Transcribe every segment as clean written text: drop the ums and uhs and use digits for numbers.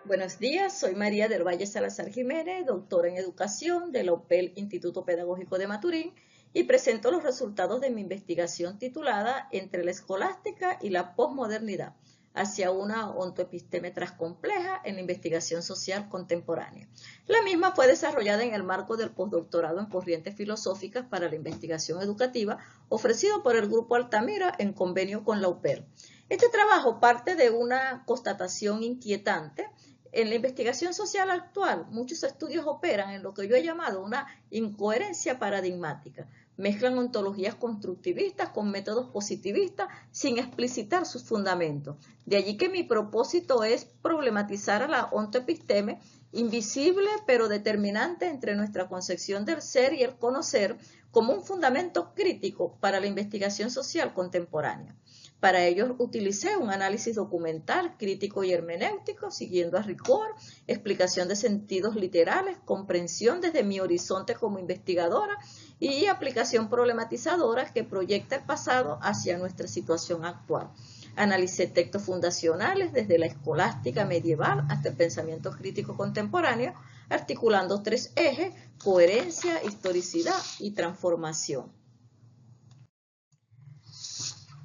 Buenos días, soy María del Valle Salazar Jiménez, doctora en Educación de la UPEL Instituto Pedagógico de Maturín, y presento los resultados de mi investigación titulada Entre la escolástica y la posmodernidad, hacia una ontoepisteme transcompleja en la investigación social contemporánea. La misma fue desarrollada en el marco del postdoctorado en corrientes filosóficas para la investigación educativa, ofrecido por el Grupo Altamira en convenio con la UPEL. Este trabajo parte de una constatación inquietante. En la investigación social actual, muchos estudios operan en lo que yo he llamado una incoherencia paradigmática. Mezclan ontologías constructivistas con métodos positivistas sin explicitar sus fundamentos. De allí que mi propósito es problematizar a la ontoepisteme, invisible pero determinante entre nuestra concepción del ser y el conocer, como un fundamento crítico para la investigación social contemporánea. Para ello utilicé un análisis documental, crítico y hermenéutico, siguiendo a rigor, explicación de sentidos literales, comprensión desde mi horizonte como investigadora y aplicación problematizadora que proyecta el pasado hacia nuestra situación actual. Analicé textos fundacionales desde la escolástica medieval hasta el pensamiento crítico contemporáneo, articulando tres ejes: coherencia, historicidad y transformación.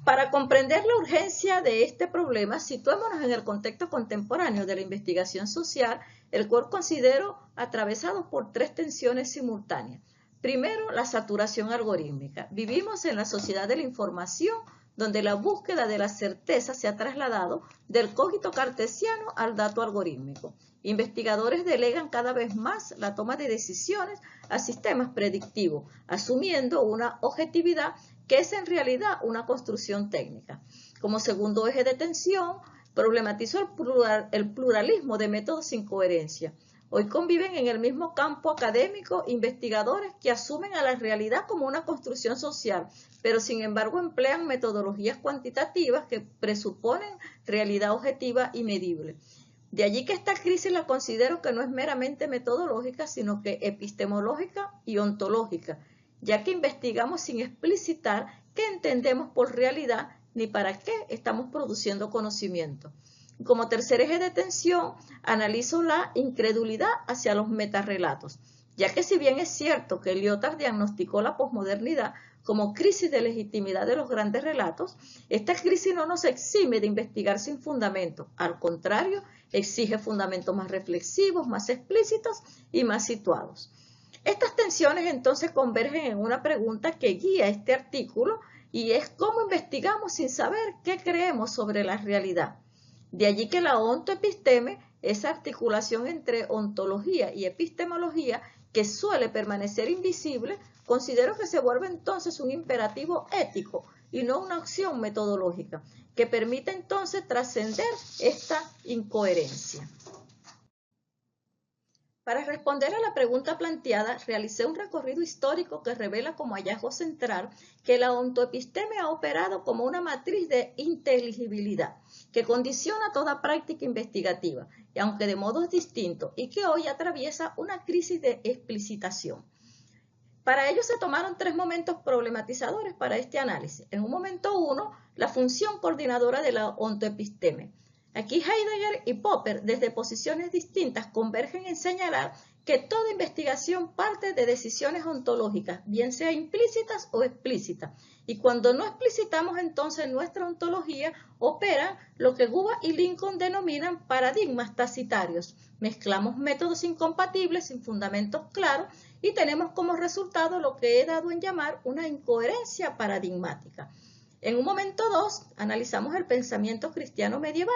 Para comprender la urgencia de este problema, situémonos en el contexto contemporáneo de la investigación social, el cual considero atravesado por tres tensiones simultáneas. Primero, la saturación algorítmica. Vivimos en la sociedad de la información, donde la búsqueda de la certeza se ha trasladado del cogito cartesiano al dato algorítmico. Investigadores delegan cada vez más la toma de decisiones a sistemas predictivos, asumiendo una objetividad que es en realidad una construcción técnica. Como segundo eje de tensión, problematizó el pluralismo de métodos sin coherencia. Hoy conviven en el mismo campo académico investigadores que asumen a la realidad como una construcción social, pero sin embargo emplean metodologías cuantitativas que presuponen realidad objetiva y medible. De allí que esta crisis la considero que no es meramente metodológica, sino que epistemológica y ontológica, ya que investigamos sin explicitar qué entendemos por realidad ni para qué estamos produciendo conocimiento. Como tercer eje de tensión, analizo la incredulidad hacia los metarrelatos, ya que si bien es cierto que Lyotard diagnosticó la posmodernidad como crisis de legitimidad de los grandes relatos, esta crisis no nos exime de investigar sin fundamento. Al contrario, exige fundamentos más reflexivos, más explícitos y más situados. Estas tensiones entonces convergen en una pregunta que guía este artículo, y es cómo investigamos sin saber qué creemos sobre la realidad. De allí que la ontoepisteme, esa articulación entre ontología y epistemología que suele permanecer invisible, considero que se vuelve entonces un imperativo ético y no una opción metodológica, que permite entonces trascender esta incoherencia. Para responder a la pregunta planteada, realicé un recorrido histórico que revela como hallazgo central que la ontoepisteme ha operado como una matriz de inteligibilidad que condiciona toda práctica investigativa, y aunque de modos distintos, y que hoy atraviesa una crisis de explicitación. Para ello se tomaron tres momentos problematizadores para este análisis. En un momento uno, la función coordinadora de la ontoepisteme. Aquí Heidegger y Popper, desde posiciones distintas, convergen en señalar que toda investigación parte de decisiones ontológicas, bien sea implícitas o explícitas. Y cuando no explicitamos entonces nuestra ontología, operan lo que Guba y Lincoln denominan paradigmas tacitarios. Mezclamos métodos incompatibles sin fundamentos claros y tenemos como resultado lo que he dado en llamar una incoherencia paradigmática. En un momento 2, analizamos el pensamiento cristiano medieval.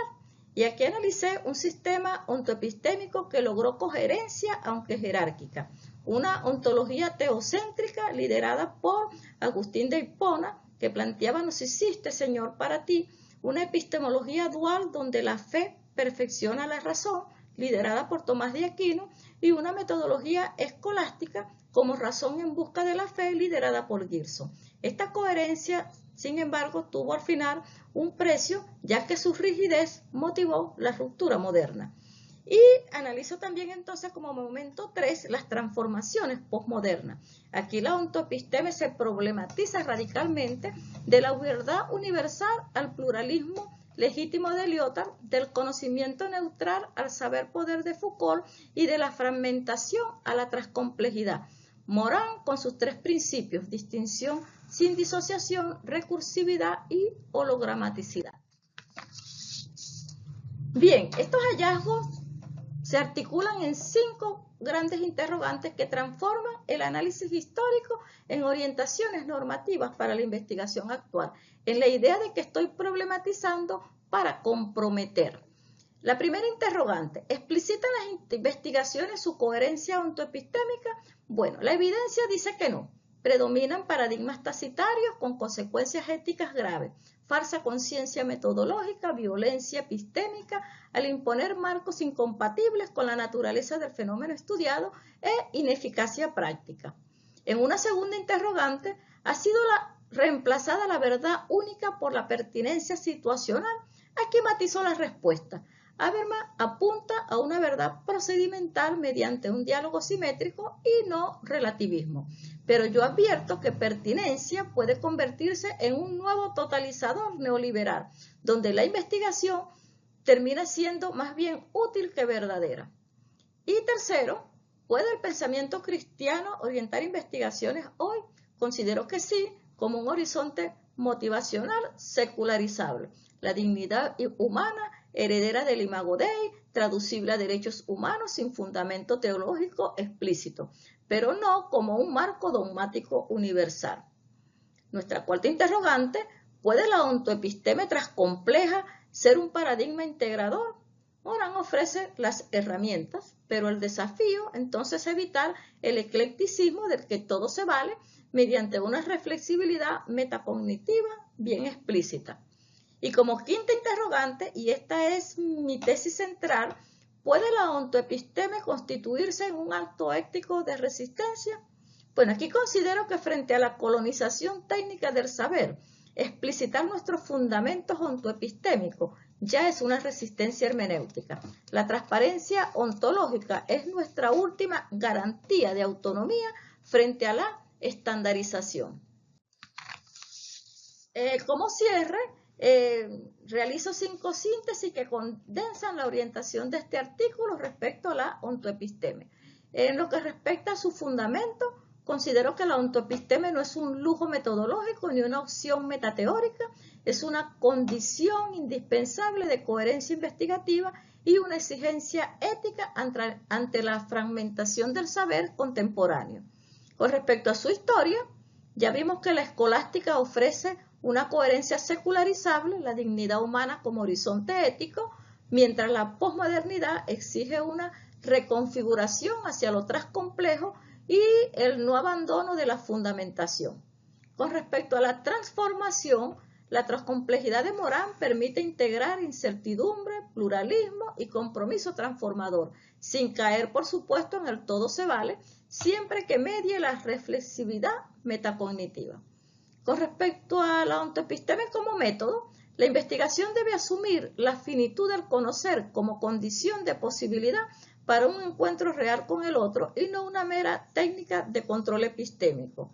Y aquí analicé un sistema ontoepistémico que logró coherencia, aunque jerárquica. Una ontología teocéntrica liderada por Agustín de Hipona, que planteaba "nos hiciste, Señor, para ti". Una epistemología dual donde la fe perfecciona la razón, liderada por Tomás de Aquino, y una metodología escolástica como razón en busca de la fe, liderada por Gerson. Esta coherencia, sin embargo, tuvo al final un precio, ya que su rigidez motivó la ruptura moderna. Y analizo también entonces como momento 3 las transformaciones postmodernas. Aquí la ontoepisteme se problematiza radicalmente de la verdad universal al pluralismo legítimo de Lyotard, del conocimiento neutral al saber poder de Foucault y de la fragmentación a la transcomplejidad. Morán con sus tres principios: distinción sin disociación, recursividad y hologramaticidad. Bien, estos hallazgos se articulan en 5 grandes interrogantes que transforman el análisis histórico en orientaciones normativas para la investigación actual, en la idea de que estoy problematizando para comprometer. La primera interrogante: ¿explicitan las investigaciones su coherencia ontoepistémica? Bueno, la evidencia dice que no. Predominan paradigmas tacitarios con consecuencias éticas graves, falsa conciencia metodológica, violencia epistémica, al imponer marcos incompatibles con la naturaleza del fenómeno estudiado e ineficacia práctica. En una segunda interrogante, ¿ha sido reemplazada la verdad única por la pertinencia situacional? Aquí matizó la respuesta. Habermas apunta a una verdad procedimental mediante un diálogo simétrico y no relativismo. Pero yo advierto que pertinencia puede convertirse en un nuevo totalizador neoliberal, donde la investigación termina siendo más bien útil que verdadera. Y tercero, ¿puede el pensamiento cristiano orientar investigaciones hoy? Considero que sí, como un horizonte motivacional secularizable. La dignidad humana, heredera del Imago Dei, traducible a derechos humanos sin fundamento teológico explícito, pero no como un marco dogmático universal. Nuestra cuarta interrogante: ¿puede la ontoepisteme transcompleja ser un paradigma integrador? Morán ofrece las herramientas, pero el desafío entonces es evitar el eclecticismo del que todo se vale mediante una reflexibilidad metacognitiva bien explícita. Y como quinta interrogante, y esta es mi tesis central, ¿puede la ontoepisteme constituirse en un acto ético de resistencia? Bueno, aquí considero que frente a la colonización técnica del saber, explicitar nuestros fundamentos ontoepistémicos ya es una resistencia hermenéutica. La transparencia ontológica es nuestra última garantía de autonomía frente a la estandarización. Como cierre, realizo 5 síntesis que condensan la orientación de este artículo respecto a la ontoepisteme. En lo que respecta a su fundamento, considero que la ontoepisteme no es un lujo metodológico ni una opción metateórica, es una condición indispensable de coherencia investigativa y una exigencia ética ante la fragmentación del saber contemporáneo. Con respecto a su historia, ya vimos que la escolástica ofrece una coherencia secularizable, la dignidad humana como horizonte ético, mientras la posmodernidad exige una reconfiguración hacia lo transcomplejo y el no abandono de la fundamentación. Con respecto a la transformación, la transcomplejidad de Morán permite integrar incertidumbre, pluralismo y compromiso transformador, sin caer, por supuesto, en el todo se vale, siempre que medie la reflexividad metacognitiva. Con respecto a la ontoepisteme como método, la investigación debe asumir la finitud del conocer como condición de posibilidad para un encuentro real con el otro y no una mera técnica de control epistémico.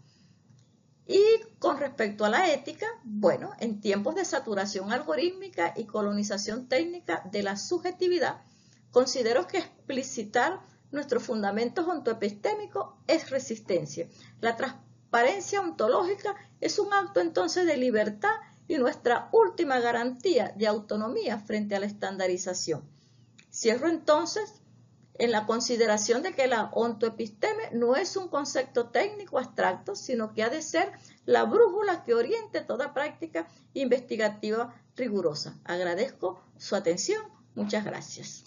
Y con respecto a la ética, bueno, en tiempos de saturación algorítmica y colonización técnica de la subjetividad, considero que explicitar nuestros fundamentos ontoepistémicos es resistencia. La transparencia ontológica es un acto entonces de libertad y nuestra última garantía de autonomía frente a la estandarización. Cierro entonces en la consideración de que la ontoepisteme no es un concepto técnico abstracto, sino que ha de ser la brújula que oriente toda práctica investigativa rigurosa. Agradezco su atención. Muchas gracias.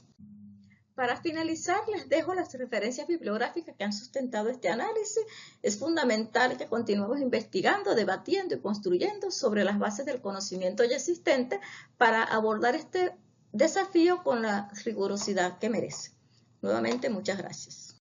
Para finalizar, les dejo las referencias bibliográficas que han sustentado este análisis. Es fundamental que continuemos investigando, debatiendo y construyendo sobre las bases del conocimiento ya existente para abordar este desafío con la rigurosidad que merece. Nuevamente, muchas gracias.